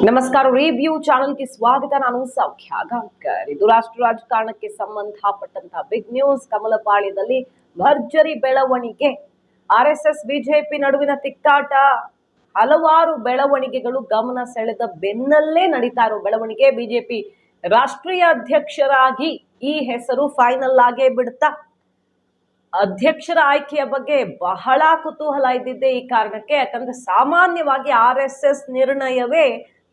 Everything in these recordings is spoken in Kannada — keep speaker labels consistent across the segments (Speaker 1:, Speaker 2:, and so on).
Speaker 1: ನಮಸ್ಕಾರ, ರಿವ್ಯೂ ಚಾನೆಲ್ ಗೆ ಸ್ವಾಗತ. ನಾನು ಸೌಖ್ಯ ಗಾಂವ್ಕರ್. ಇದು ರಾಷ್ಟ್ರ ರಾಜಕಾರಣಕ್ಕೆ ಸಂಬಂಧಪಟ್ಟಂತಹ ಬಿಗ್ ನ್ಯೂಸ್. ಕಮಲಪಾಳ್ಯದಲ್ಲಿ ಭರ್ಜರಿ ಬೆಳವಣಿಗೆ. ಆರ್ಎಸ್ಎಸ್ ಬಿಜೆಪಿ ನಡುವಿನ ತಿಕ್ಕಾಟ, ಹಲವಾರು ಬೆಳವಣಿಗೆಗಳು ಗಮನ ಸೆಳೆದ ಬೆನ್ನಲ್ಲೇ ನಡೀತಾ ಇರೋ ಬೆಳವಣಿಗೆ. ಬಿಜೆಪಿ ರಾಷ್ಟ್ರೀಯ ಅಧ್ಯಕ್ಷರಾಗಿ ಈ ಹೆಸರು ಫೈನಲ್ ಆಗೇ ಬಿಡ್ತಾ. ಅಧ್ಯಕ್ಷರ ಆಯ್ಕೆಯ ಬಗ್ಗೆ ಬಹಳ ಕುತೂಹಲ ಇದ್ದಿದ್ದೆ ಈ ಕಾರಣಕ್ಕೆ. ಯಾಕಂದ್ರೆ ಸಾಮಾನ್ಯವಾಗಿ RSS ನಿರ್ಣಯವೇ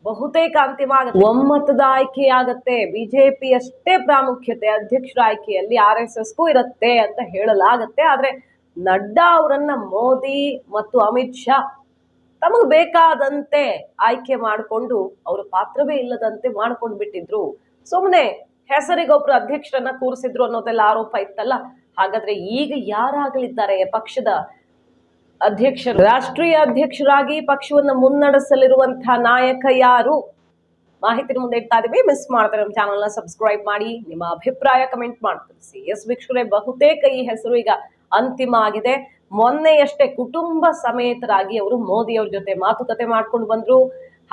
Speaker 1: ಬಹುತೇಕ ಅಂತಿಮ ಆಗುತ್ತೆ, ಒಮ್ಮತದ ಆಯ್ಕೆ ಆಗತ್ತೆ. ಬಿಜೆಪಿ ಅಷ್ಟೇ ಪ್ರಾಮುಖ್ಯತೆ ಅಧ್ಯಕ್ಷರ ಆಯ್ಕೆಯಲ್ಲಿ RSSಗೂ ಇರುತ್ತೆ ಅಂತ ಹೇಳಲಾಗತ್ತೆ. ಆದ್ರೆ ನಡ್ಡಾ ಅವರನ್ನ ಮೋದಿ ಮತ್ತು ಅಮಿತ್ ಶಾ ತಮಗ್ ಬೇಕಾದಂತೆ ಆಯ್ಕೆ ಮಾಡಿಕೊಂಡು ಅವರ ಪಾತ್ರವೇ ಇಲ್ಲದಂತೆ ಮಾಡ್ಕೊಂಡು ಬಿಟ್ಟಿದ್ರು. ಸುಮ್ಮನೆ ಹೆಸರಿಗೊಬ್ರು ಅಧ್ಯಕ್ಷರನ್ನ ಕೂರಿಸಿದ್ರು ಅನ್ನೋದೆಲ್ಲ ಆರೋಪ ಇತ್ತಲ್ಲ. ಹಾಗಾದ್ರೆ ಈಗ ಯಾರಾಗಲಿದ್ದಾರೆ ಪಕ್ಷದ ಅಧ್ಯಕ್ಷರು? ರಾಷ್ಟ್ರೀಯ ಅಧ್ಯಕ್ಷರಾಗಿ ಪಕ್ಷವನ್ನು ಮುನ್ನಡೆಸಲಿರುವಂತಹ ನಾಯಕ ಯಾರು? ಮಾಹಿತಿ ಮುಂದೆ ಇಡ್ತಾ ಇದೀವಿ. ಮಿಸ್ ಮಾಡ್ತಾರೆ ನಮ್ಮ ಚಾನಲ್ ನ ಸಬ್ಸ್ಕ್ರೈಬ್ ಮಾಡಿ, ನಿಮ್ಮ ಅಭಿಪ್ರಾಯ ಕಮೆಂಟ್ ಮಾಡಿ ತಿಳಿಸಿ. ಎಸ್ ವೀಕ್ಷಕರೇ, ಬಹುತೇಕ ಈ ಹೆಸರು ಈಗ ಅಂತಿಮ ಆಗಿದೆ. ಮೊನ್ನೆಯಷ್ಟೇ ಕುಟುಂಬ ಸಮೇತರಾಗಿ ಅವರು ಮೋದಿ ಅವ್ರ ಜೊತೆ ಮಾತುಕತೆ ಮಾಡ್ಕೊಂಡು ಬಂದ್ರು.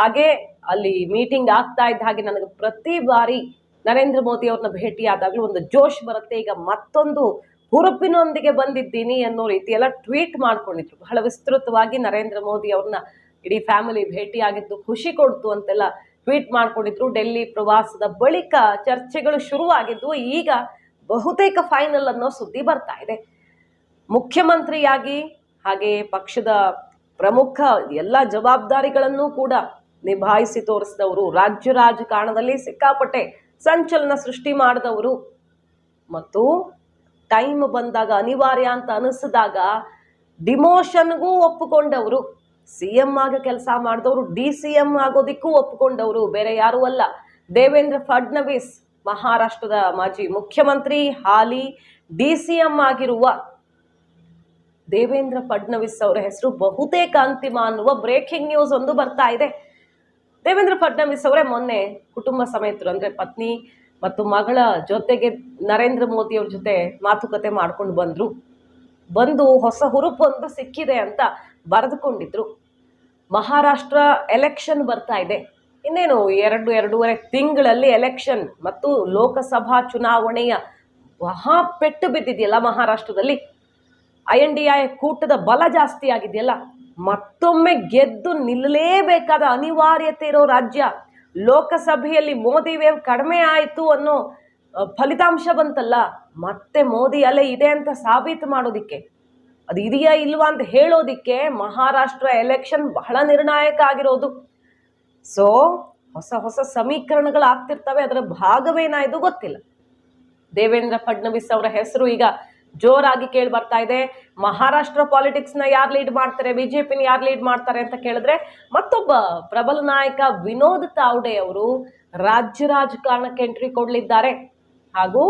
Speaker 1: ಹಾಗೆ ಅಲ್ಲಿ ಮೀಟಿಂಗ್ ಆಗ್ತಾ ಇದ್ದ ಹಾಗೆ ನನಗೆ ಪ್ರತಿ ಬಾರಿ ನರೇಂದ್ರ ಮೋದಿ ಅವ್ರನ್ನ ಭೇಟಿ ಆದಾಗ್ಲೂ ಒಂದು ಜೋಶ್ ಬರುತ್ತೆ. ಈಗ ಮತ್ತೊಂದು ಹುರುಪಿನೊಂದಿಗೆ ಬಂದಿದ್ದೀನಿ ಅನ್ನೋ ರೀತಿ ಎಲ್ಲ ಟ್ವೀಟ್ ಮಾಡ್ಕೊಂಡಿದ್ರು. ಬಹಳ ವಿಸ್ತೃತವಾಗಿ ನರೇಂದ್ರ ಮೋದಿ ಅವ್ರನ್ನ ಇಡೀ ಫ್ಯಾಮಿಲಿ ಭೇಟಿ ಆಗಿದ್ದು ಖುಷಿ ಕೊಡ್ತು ಅಂತೆಲ್ಲ ಟ್ವೀಟ್ ಮಾಡ್ಕೊಂಡಿದ್ರು. ಡೆಲ್ಲಿ ಪ್ರವಾಸದ ಬಳಿಕ ಚರ್ಚೆಗಳು ಶುರುವಾಗಿದ್ದು ಈಗ ಬಹುತೇಕ ಫೈನಲ್ ಅನ್ನೋ ಸುದ್ದಿ ಬರ್ತಾ ಇದೆ. ಮುಖ್ಯಮಂತ್ರಿಯಾಗಿ ಹಾಗೆ ಪಕ್ಷದ ಪ್ರಮುಖ ಎಲ್ಲ ಜವಾಬ್ದಾರಿಗಳನ್ನು ಕೂಡ ನಿಭಾಯಿಸಿ ತೋರಿಸಿದವರು, ರಾಜ್ಯ ರಾಜಕಾರಣದಲ್ಲಿ ಸಿಕ್ಕಾಪಟ್ಟೆ ಸಂಚಲನ ಸೃಷ್ಟಿ ಮಾಡಿದವರು ಮತ್ತು ಟೈಮ್ ಬಂದಾಗ ಅನಿವಾರ್ಯ ಅಂತ ಅನಿಸಿದಾಗ ಡಿಮೋಷನ್ಗೂ ಒಪ್ಪಿಕೊಂಡವರು, CM ಆಗಿ ಕೆಲಸ ಮಾಡಿದವರು DCM ಆಗೋದಿಕ್ಕೂ ಒಪ್ಪಿಕೊಂಡವರು ಬೇರೆ ಯಾರು ಅಲ್ಲ, ದೇವೇಂದ್ರ ಫಡ್ನವೀಸ್. ಮಹಾರಾಷ್ಟ್ರದ ಮಾಜಿ ಮುಖ್ಯಮಂತ್ರಿ, ಹಾಲಿ DCM ಆಗಿರುವ ದೇವೇಂದ್ರ ಫಡ್ನವೀಸ್ ಅವರ ಹೆಸರು ಬಹುತೇಕ ಅಂತಿಮ ಅನ್ನುವ ಬ್ರೇಕಿಂಗ್ ನ್ಯೂಸ್ ಒಂದು ಬರ್ತಾ ಇದೆ. ದೇವೇಂದ್ರ ಫಡ್ನವೀಸ್ ಅವರೇ ಮೊನ್ನೆ ಕುಟುಂಬ ಸಮೇತರು, ಅಂದ್ರೆ ಪತ್ನಿ ಮತ್ತು ಮಗಳ ಜೊತೆಗೆ ನರೇಂದ್ರ ಮೋದಿ ಅವ್ರ ಜೊತೆ ಮಾತುಕತೆ ಮಾಡ್ಕೊಂಡು ಬಂದು ಹೊಸ ಹುರುಪೊಂದು ಸಿಕ್ಕಿದೆ ಅಂತ ಬರೆದುಕೊಂಡಿದ್ರು. ಮಹಾರಾಷ್ಟ್ರ ಎಲೆಕ್ಷನ್ ಬರ್ತಾ ಇದೆ. ಇನ್ನೇನು ಎರಡೂವರೆ ತಿಂಗಳಲ್ಲಿ ಎಲೆಕ್ಷನ್ ಮತ್ತು ಲೋಕಸಭಾ ಚುನಾವಣೆಯ ಮಹಾ ಪೆಟ್ಟು ಬಿದ್ದಿದೆಯಲ್ಲ ಮಹಾರಾಷ್ಟ್ರದಲ್ಲಿ. INDI ಕೂಟದ ಬಲ ಜಾಸ್ತಿ ಆಗಿದೆಯಲ್ಲ, ಮತ್ತೊಮ್ಮೆ ಗೆದ್ದು ನಿಲ್ಲಲೇಬೇಕಾದ ಅನಿವಾರ್ಯತೆ ಇರೋ ರಾಜ್ಯ. ಲೋಕಸಭೆಯಲ್ಲಿ ಮೋದಿ ವೇವ್ ಕಡಿಮೆ ಆಯಿತು ಅನ್ನೋ ಫಲಿತಾಂಶ ಬಂತಲ್ಲ, ಮತ್ತೆ ಮೋದಿ ಅಲೆ ಇದೆ ಅಂತ ಸಾಬೀತು ಮಾಡೋದಿಕ್ಕೆ, ಅದು ಇದೆಯಾ ಇಲ್ವಾ ಅಂತ ಹೇಳೋದಿಕ್ಕೆ ಮಹಾರಾಷ್ಟ್ರ ಎಲೆಕ್ಷನ್ ಬಹಳ ನಿರ್ಣಾಯಕ ಆಗಿರೋದು. ಸೊ ಹೊಸ ಸಮೀಕರಣಗಳು ಆಗ್ತಿರ್ತವೆ, ಅದರ ಭಾಗವೇನಾಯ್ತು ಗೊತ್ತಿಲ್ಲ. ದೇವೇಂದ್ರ ಫಡ್ನವೀಸ್ ಅವರ ಹೆಸರು ಈಗ ಜೋರಾಗಿ ಕೇಳಿ ಬರ್ತಾ ಇದೆ. ಮಹಾರಾಷ್ಟ್ರ ಪಾಲಿಟಿಕ್ಸ್ ನ ಯಾರು ಲೀಡ್ ಮಾಡ್ತಾರೆ, ಬಿಜೆಪಿನ ಯಾರು ಲೀಡ್ ಮಾಡ್ತಾರೆ ಅಂತ ಕೇಳಿದ್ರೆ ಮತ್ತೊಬ್ಬ ಪ್ರಬಲ ನಾಯಕ ವಿನೋದ್ ತಾವ್ಡೆ ಅವರು ರಾಜ್ಯ ರಾಜಕಾರಣಕ್ಕೆ ಎಂಟ್ರಿ ಕೊಡಲಿದ್ದಾರೆ. ಹಾಗೂ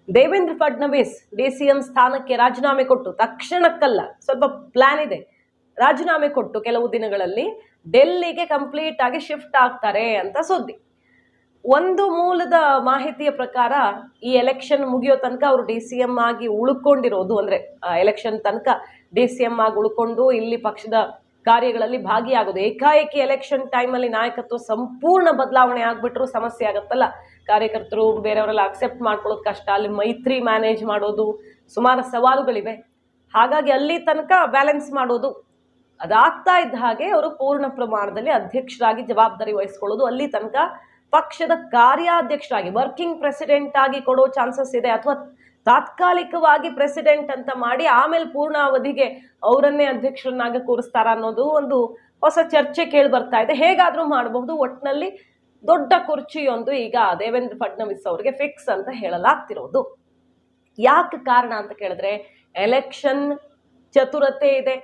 Speaker 1: ದೇವೇಂದ್ರ ಫಡ್ನವೀಸ್ DCM ಸ್ಥಾನಕ್ಕೆ ರಾಜೀನಾಮೆ ಕೊಟ್ಟು ತಕ್ಷಣಕ್ಕಲ್ಲ, ಸ್ವಲ್ಪ ಪ್ಲಾನ್ ಇದೆ, ರಾಜೀನಾಮೆ ಕೊಟ್ಟು ಕೆಲವು ದಿನಗಳಲ್ಲಿ ಡೆಲ್ಲಿಗೆ ಕಂಪ್ಲೀಟ್ ಆಗಿ ಶಿಫ್ಟ್ ಆಗ್ತಾರೆ ಅಂತ ಸುದ್ದಿ. ಒಂದು ಮೂಲದ ಮಾಹಿತಿಯ ಪ್ರಕಾರ ಈ ಎಲೆಕ್ಷನ್ ಮುಗಿಯೋ ತನಕ ಅವರು DCM ಆಗಿ ಉಳ್ಕೊಂಡಿರೋದು, ಅಂದ್ರೆ ಎಲೆಕ್ಷನ್ ತನಕ DCM ಆಗಿ ಉಳ್ಕೊಂಡು ಇಲ್ಲಿ ಪಕ್ಷದ ಕಾರ್ಯಗಳಲ್ಲಿ ಭಾಗಿಯಾಗೋದು. ಏಕಾಏಕಿ ಎಲೆಕ್ಷನ್ ಟೈಮಲ್ಲಿ ನಾಯಕತ್ವ ಸಂಪೂರ್ಣ ಬದಲಾವಣೆ ಆಗ್ಬಿಟ್ರು ಸಮಸ್ಯೆ ಆಗತ್ತಲ್ಲ. ಕಾರ್ಯಕರ್ತರು ಬೇರೆಯವರೆಲ್ಲ ಅಕ್ಸೆಪ್ಟ್ ಮಾಡ್ಕೊಳ್ಳೋದು ಕಷ್ಟ, ಅಲ್ಲಿ ಮೈತ್ರಿ ಮ್ಯಾನೇಜ್ ಮಾಡೋದು, ಸುಮಾರು ಸವಾಲುಗಳಿವೆ. ಹಾಗಾಗಿ ಅಲ್ಲಿ ತನಕ ಬ್ಯಾಲೆನ್ಸ್ ಮಾಡೋದು ಅದಾಗ್ತಾ ಇದ್ದ ಹಾಗೆ ಅವರು ಪೂರ್ಣ ಪ್ರಮಾಣದಲ್ಲಿ ಅಧ್ಯಕ್ಷರಾಗಿ ಜವಾಬ್ದಾರಿ ವಹಿಸ್ಕೊಳ್ಳೋದು. ಅಲ್ಲಿ ತನಕ ಪಕ್ಷದ ಕಾರ್ಯಾಧ್ಯಕ್ಷರಾಗಿ ವರ್ಕಿಂಗ್ ಪ್ರೆಸಿಡೆಂಟ್ ಆಗಿ ಕೊಡೋ ಚಾನ್ಸಸ್ ಇದೆ, ಅಥವಾ ತಾತ್ಕಾಲಿಕವಾಗಿ ಪ್ರೆಸಿಡೆಂಟ್ ಅಂತ ಮಾಡಿ ಆಮೇಲೆ ಪೂರ್ಣ ಅವಧಿಗೆ ಅವರನ್ನೇ ಅಧ್ಯಕ್ಷರನ್ನಾಗಿ ಕೂರಿಸ್ತಾರ ಅನ್ನೋದು ಒಂದು ಹೊಸ ಚರ್ಚೆ ಕೇಳಿ ಬರ್ತಾ ಇದೆ. ಹೇಗಾದ್ರೂ ಮಾಡಬಹುದು, ಒಟ್ಟಿನಲ್ಲಿ ದೊಡ್ಡ ಕುರ್ಚಿಯೊಂದು ಈಗ ದೇವೇಂದ್ರ ಫಡ್ನವೀಸ್ ಅವರಿಗೆ ಫಿಕ್ಸ್ ಅಂತ ಹೇಳಲಾಗ್ತಿರೋದು. ಯಾಕೆ ಕಾರಣ ಅಂತ ಕೇಳಿದ್ರೆ ಎಲೆಕ್ಷನ್ ಚತುರತೆ ಇದೆ,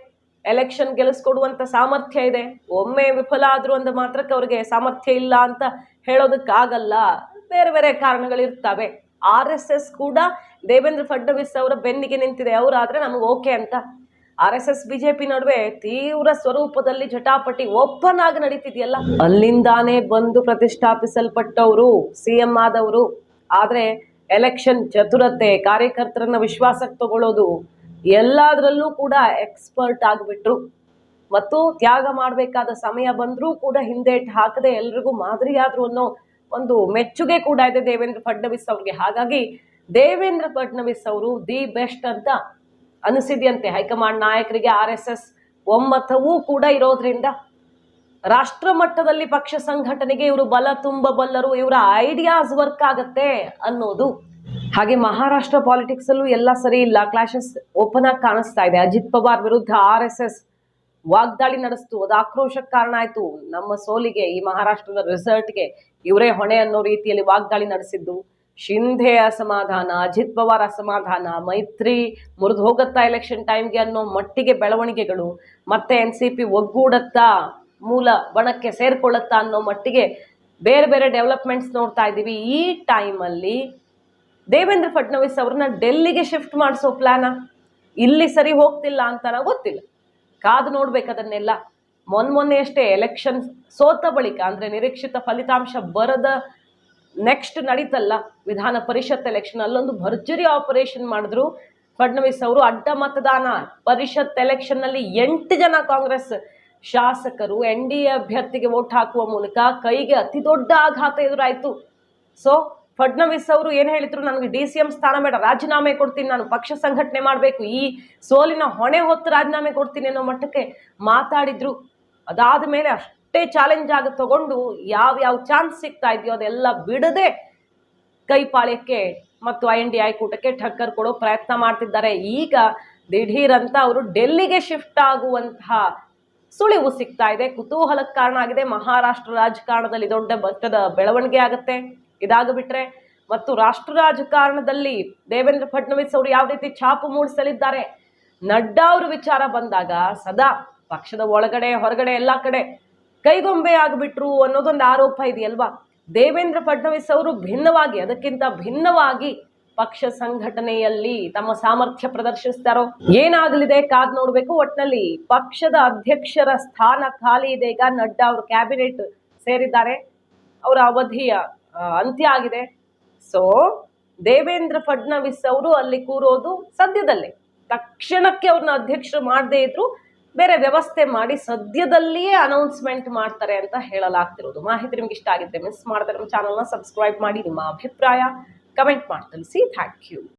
Speaker 1: ಎಲೆಕ್ಷನ್ ಗೆಲ್ಲಿಸ್ಕೊಡುವಂತ ಸಾಮರ್ಥ್ಯ ಇದೆ. ಒಮ್ಮೆ ವಿಫಲ ಆದ್ರು ಅಂದ ಮಾತ್ರಕ್ಕೆ ಅವ್ರಿಗೆ ಸಾಮರ್ಥ್ಯ ಇಲ್ಲ ಅಂತ ಹೇಳೋದಕ್ಕಾಗಲ್ಲ, ಬೇರೆ ಬೇರೆ ಕಾರಣಗಳಿರ್ತವೆ. RSS ಕೂಡ ದೇವೇಂದ್ರ ಫಡ್ನವೀಸ್ ಅವರ ಬೆನ್ನಿಗೆ ನಿಂತಿದೆ. ಅವರಾದ್ರೆ ನಮಗೆ ಓಕೆ ಅಂತ. RSS ಬಿಜೆಪಿ ನಡುವೆ ತೀವ್ರ ಸ್ವರೂಪದಲ್ಲಿ ಜಟಾಪಟಿ ಓಪನ್ ಆಗಿ ನಡೀತಿದೆಯಲ್ಲ, ಅಲ್ಲಿಂದಾನೇ ಬಂದು ಪ್ರತಿಷ್ಠಾಪಿಸಲ್ಪಟ್ಟವರು CM ಆದವರು. ಆದ್ರೆ ಎಲೆಕ್ಷನ್ ಚತುರತೆ, ಕಾರ್ಯಕರ್ತರನ್ನ ವಿಶ್ವಾಸಕ್ಕೆ ತಗೊಳ್ಳೋದು, ಎಲ್ಲದರಲ್ಲೂ ಕೂಡ ಎಕ್ಸ್ಪರ್ಟ್ ಆಗಿಬಿಟ್ರು. ಮತ್ತು ತ್ಯಾಗ ಮಾಡಬೇಕಾದ ಸಮಯ ಬಂದರೂ ಕೂಡ ಹಿಂದೇಟು ಹಾಕದೆ ಎಲ್ರಿಗೂ ಮಾದರಿಯಾದ್ರು ಅನ್ನೋ ಒಂದು ಮೆಚ್ಚುಗೆ ಕೂಡ ಇದೆ ದೇವೇಂದ್ರ ಫಡ್ನವೀಸ್ ಅವ್ರಿಗೆ. ಹಾಗಾಗಿ ದೇವೇಂದ್ರ ಫಡ್ನವೀಸ್ ಅವರು ದಿ ಬೆಸ್ಟ್ ಅಂತ ಅನಿಸಿದೆಯಂತೆ ಹೈಕಮಾಂಡ್ ನಾಯಕರಿಗೆ. RSS ಒಮ್ಮತವೂ ಕೂಡ ಇರೋದ್ರಿಂದ ರಾಷ್ಟ್ರ ಮಟ್ಟದಲ್ಲಿ ಪಕ್ಷ ಸಂಘಟನೆಗೆ ಇವರು ಬಲ ತುಂಬಬಲ್ಲರು, ಇವರ ಐಡಿಯಾಸ್ ವರ್ಕ್ ಆಗತ್ತೆ ಅನ್ನೋದು. ಹಾಗೆ ಮಹಾರಾಷ್ಟ್ರ ಪಾಲಿಟಿಕ್ಸ್ ಅಲ್ಲೂ ಎಲ್ಲ ಸರಿ ಇಲ್ಲ, ಕ್ಲಾಶಸ್ ಓಪನ್ ಆಗಿ ಕಾಣಿಸ್ತಾ ಇದೆ. ಅಜಿತ್ ಪವಾರ್ ವಿರುದ್ಧ RSS ವಾಗ್ದಾಳಿ ನಡೆಸ್ತು, ಅದು ಆಕ್ರೋಶಕ್ಕೆ ಕಾರಣ ಆಯ್ತು. ನಮ್ಮ ಸೋಲಿಗೆ, ಈ ಮಹಾರಾಷ್ಟ್ರದ ರಿಸಲ್ಟ್ಗೆ ಇವರೇ ಹೊಣೆ ಅನ್ನೋ ರೀತಿಯಲ್ಲಿ ವಾಗ್ದಾಳಿ ನಡೆಸಿದ್ದು. ಶಿಂಧೆ ಅಸಮಾಧಾನ, ಅಜಿತ್ ಪವಾರ್ ಅಸಮಾಧಾನ, ಮೈತ್ರಿ ಮುರಿದು ಹೋಗತ್ತಾ ಎಲೆಕ್ಷನ್ ಟೈಮ್ಗೆ ಅನ್ನೋ ಮಟ್ಟಿಗೆ ಬೆಳವಣಿಗೆಗಳು, ಮತ್ತೆ NCP ಒಗ್ಗೂಡತ್ತಾ, ಮೂಲ ಬಣಕ್ಕೆ ಸೇರ್ಕೊಳ್ಳುತ್ತಾ ಅನ್ನೋ ಮಟ್ಟಿಗೆ ಬೇರೆ ಬೇರೆ ಡೆವಲಪ್ಮೆಂಟ್ಸ್ ನೋಡ್ತಾ ಇದ್ದೀವಿ. ಈ ಟೈಮಲ್ಲಿ ದೇವೇಂದ್ರ ಫಡ್ನವೀಸ್ ಅವ್ರನ್ನ ಡೆಲ್ಲಿಗೆ ಶಿಫ್ಟ್ ಮಾಡಿಸೋ ಪ್ಲಾನ, ಇಲ್ಲಿ ಸರಿ ಹೋಗ್ತಿಲ್ಲ ಅಂತ ಗೊತ್ತಿಲ್ಲ, ಕಾದು ನೋಡ್ಬೇಕು ಅದನ್ನೆಲ್ಲ. ಮೊನ್ನೆ ಅಷ್ಟೇ ಎಲೆಕ್ಷನ್ ಸೋತ ಬಳಿಕ, ಅಂದ್ರೆ ನಿರೀಕ್ಷಿತ ಫಲಿತಾಂಶ ಬರದ ನೆಕ್ಸ್ಟ್ ನಡೀತಲ್ಲ ವಿಧಾನ ಪರಿಷತ್ ಎಲೆಕ್ಷನ್, ಅಲ್ಲೊಂದು ಭರ್ಜರಿ ಆಪರೇಷನ್ ಮಾಡಿದ್ರು ಫಡ್ನವೀಸ್ ಅವರು. ಅಡ್ಡ ಮತದಾನ ಪರಿಷತ್ ಎಲೆಕ್ಷನ್ ನಲ್ಲಿ 8 ಜನ ಕಾಂಗ್ರೆಸ್ ಶಾಸಕರು NDA ಅಭ್ಯರ್ಥಿಗೆ ವೋಟ್ ಹಾಕುವ ಮೂಲಕ ಕೈಗೆ ಅತಿ ದೊಡ್ಡ ಆಘಾತ ಎದುರಾಯ್ತು. ಸೊ ಫಡ್ನವೀಸ್ ಅವರು ಏನ್ ಹೇಳಿದ್ರು, ನನಗೆ DCM ಸ್ಥಾನ ಬೇಡ, ರಾಜೀನಾಮೆ ಕೊಡ್ತೀನಿ, ನಾನು ಪಕ್ಷ ಸಂಘಟನೆ ಮಾಡಬೇಕು, ಈ ಸೋಲಿನ ಹೊಣೆ ಹೊತ್ತು ರಾಜೀನಾಮೆ ಕೊಡ್ತೀನಿ ಅನ್ನೋ ಮಟ್ಟಕ್ಕೆ ಮಾತಾಡಿದ್ರು. ಅದಾದ ಮೇಲೆ ಅಷ್ಟೇ ಚಾಲೆಂಜ್ ಆಗಿ ತಗೊಂಡು ಯಾವ ಚಾನ್ಸ್ ಸಿಗ್ತಾ ಇದೆಯೋ ಅದೆಲ್ಲ ಬಿಡದೆ ಕೈಪಾಳ್ಯಕ್ಕೆ ಮತ್ತು INDA ಕೂಟಕ್ಕೆ ಠಕ್ಕರ್ ಕೊಡೋ ಪ್ರಯತ್ನ ಮಾಡ್ತಿದ್ದಾರೆ. ಈಗ ದಿಢೀರ್ ಅಂತ ಅವರು ಡೆಲ್ಲಿಗೆ ಶಿಫ್ಟ್ ಆಗುವಂತಹ ಸುಳಿವು ಸಿಗ್ತಾ ಇದೆ. ಕುತೂಹಲಕ್ಕೆ ಕಾರಣ ಆಗಿದೆ. ಮಹಾರಾಷ್ಟ್ರ ರಾಜಕಾರಣದಲ್ಲಿ ದೊಡ್ಡ ಮಟ್ಟದ ಬೆಳವಣಿಗೆ ಆಗುತ್ತೆ ಇದಾಗ್ಬಿಟ್ರೆ. ಮತ್ತು ರಾಷ್ಟ್ರ ರಾಜಕಾರಣದಲ್ಲಿ ದೇವೇಂದ್ರ ಫಡ್ನವೀಸ್ ಅವರು ಯಾವ ರೀತಿ ಛಾಪು ಮೂಡಿಸಲಿದ್ದಾರೆ, ನಡ್ಡಾ ಅವರು ವಿಚಾರ ಬಂದಾಗ ಸದಾ ಪಕ್ಷದ ಒಳಗಡೆ ಹೊರಗಡೆ ಎಲ್ಲಾ ಕಡೆ ಕೈಗೊಂಬೆ ಆಗ್ಬಿಟ್ರು ಅನ್ನೋದೊಂದು ಆರೋಪ ಇದೆಯಲ್ವಾ. ದೇವೇಂದ್ರ ಫಡ್ನವೀಸ್ ಅವರು ಭಿನ್ನವಾಗಿ, ಅದಕ್ಕಿಂತ ಭಿನ್ನವಾಗಿ ಪಕ್ಷ ಸಂಘಟನೆಯಲ್ಲಿ ತಮ್ಮ ಸಾಮರ್ಥ್ಯ ಪ್ರದರ್ಶಿಸ್ತಾರೋ ಏನಾಗಲಿದೆ ಕಾದ್ ನೋಡ್ಬೇಕು. ಒಟ್ನಲ್ಲಿ ಪಕ್ಷದ ಅಧ್ಯಕ್ಷರ ಸ್ಥಾನ ಖಾಲಿ ಇದೆ. ಈಗ ನಡ್ಡಾ ಅವರು ಕ್ಯಾಬಿನೆಟ್ ಸೇರಿದ್ದಾರೆ, ಅವರ ಅವಧಿಯ ಅಂತ್ಯ ಆಗಿದೆ. ಸೊ ದೇವೇಂದ್ರ ಫಡ್ನವೀಸ್ ಅವರು ಅಲ್ಲಿ ಕೂರೋದು ಸದ್ಯದಲ್ಲೇ, ತಕ್ಷಣಕ್ಕೆ ಅವ್ರನ್ನ ಅಧ್ಯಕ್ಷರು ಮಾಡದೇ ಇದ್ರು ಬೇರೆ ವ್ಯವಸ್ಥೆ ಮಾಡಿ ಸದ್ಯದಲ್ಲಿಯೇ ಅನೌನ್ಸ್ಮೆಂಟ್ ಮಾಡ್ತಾರೆ ಅಂತ ಹೇಳಲಾಗ್ತಿರೋದು. ಮಾಹಿತಿ ನಿಮ್ಗೆ ಇಷ್ಟ ಆಗಿದ್ರೆ ಮಿಸ್ ಮಾಡಿದ್ರೆ ನಮ್ಮ ಚಾನಲ್ನ ಸಬ್ಸ್ಕ್ರೈಬ್ ಮಾಡಿ, ನಿಮ್ಮ ಅಭಿಪ್ರಾಯ ಕಮೆಂಟ್ ಮಾಡಿ ತಿಳಿಸಿ. Thank you.